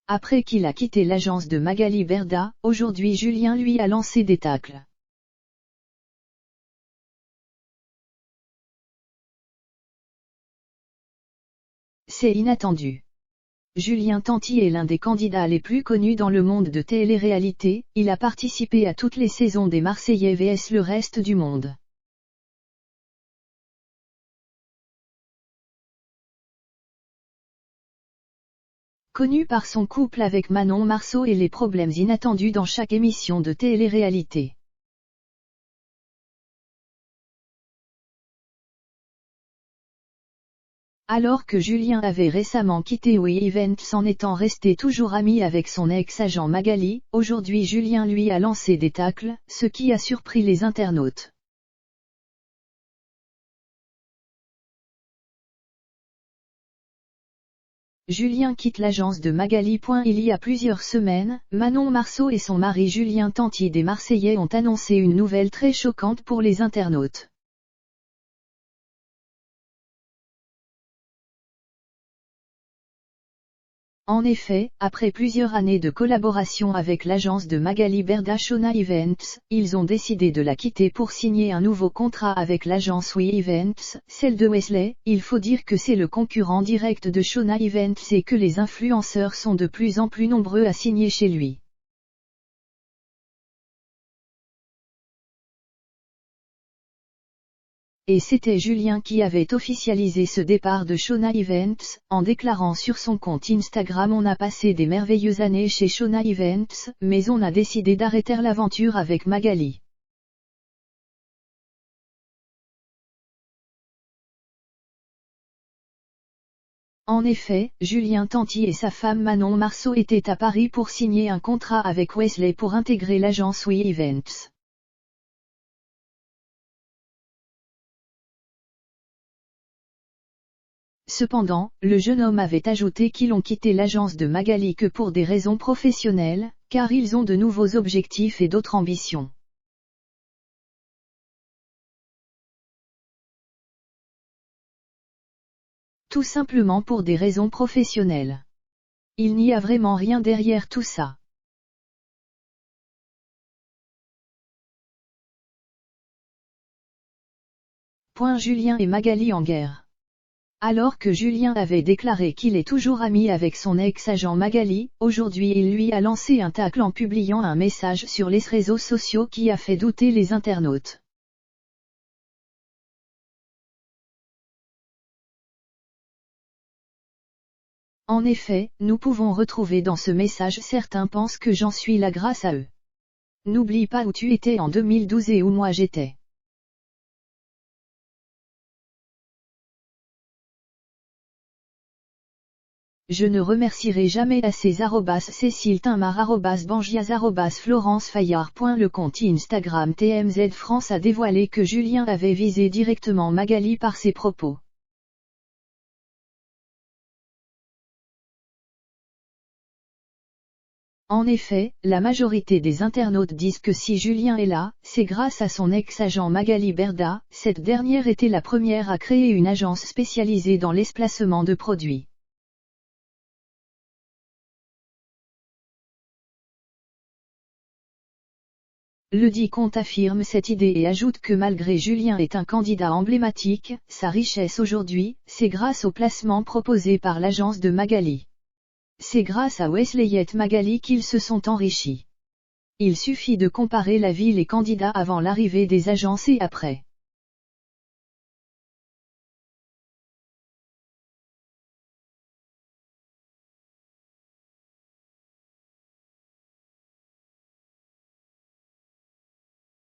Après qu'il a quitté l'agence de Magali Berda, aujourd'hui Julien lui a lancé des tacles. C'est inattendu. Julien Tanti est l'un des candidats les plus connus dans le monde de télé-réalité, il a participé à toutes les saisons des Marseillais vs le reste du monde. Connu par son couple avec Manon Marceau et les problèmes inattendus dans chaque émission de télé-réalité. Alors que Julien avait récemment quitté We Events en étant resté toujours ami avec son ex-agent Magali, aujourd'hui Julien lui a lancé des tacles, ce qui a surpris les internautes. Julien quitte l'agence de Magali. Il y a plusieurs semaines, Manon Marceau et son mari Julien Tanti des Marseillais ont annoncé une nouvelle très choquante pour les internautes. En effet, après plusieurs années de collaboration avec l'agence de Magali Berda Shona Events, ils ont décidé de la quitter pour signer un nouveau contrat avec l'agence We Events, celle de Wesley. Il faut dire que c'est le concurrent direct de Shona Events et que les influenceurs sont de plus en plus nombreux à signer chez lui. Et c'était Julien qui avait officialisé ce départ de Shona Events, en déclarant sur son compte Instagram: on a passé des merveilleuses années chez Shona Events, mais on a décidé d'arrêter l'aventure avec Magali. En effet, Julien Tanti et sa femme Manon Marceau étaient à Paris pour signer un contrat avec Wesley pour intégrer l'agence We Events. Cependant, le jeune homme avait ajouté qu'ils ont quitté l'agence de Magali que pour des raisons professionnelles, car ils ont de nouveaux objectifs et d'autres ambitions. Tout simplement pour des raisons professionnelles. Il n'y a vraiment rien derrière tout ça. Julien et Magali en guerre. Alors que Julien avait déclaré qu'il est toujours ami avec son ex-agent Magali, aujourd'hui il lui a lancé un tacle en publiant un message sur les réseaux sociaux qui a fait douter les internautes. En effet, nous pouvons retrouver dans ce message: certains pensent que j'en suis là grâce à eux. N'oublie pas où tu étais en 2012 et où moi j'étais. Je ne remercierai jamais assez Cécile Tinmar Bangias Florence Fayard. Le compte Instagram TMZ France a dévoilé que Julien avait visé directement Magali par ses propos. En effet, la majorité des internautes disent que si Julien est là, c'est grâce à son ex-agent Magali Berda. Cette dernière était la première à créer une agence spécialisée dans l'espacement de produits. Le dit compte affirme cette idée et ajoute que malgré Julien est un candidat emblématique, sa richesse aujourd'hui, c'est grâce au placement proposé par l'agence de Magali. C'est grâce à Wesley Magali qu'ils se sont enrichis. Il suffit de comparer la vie les candidats avant l'arrivée des agences et après.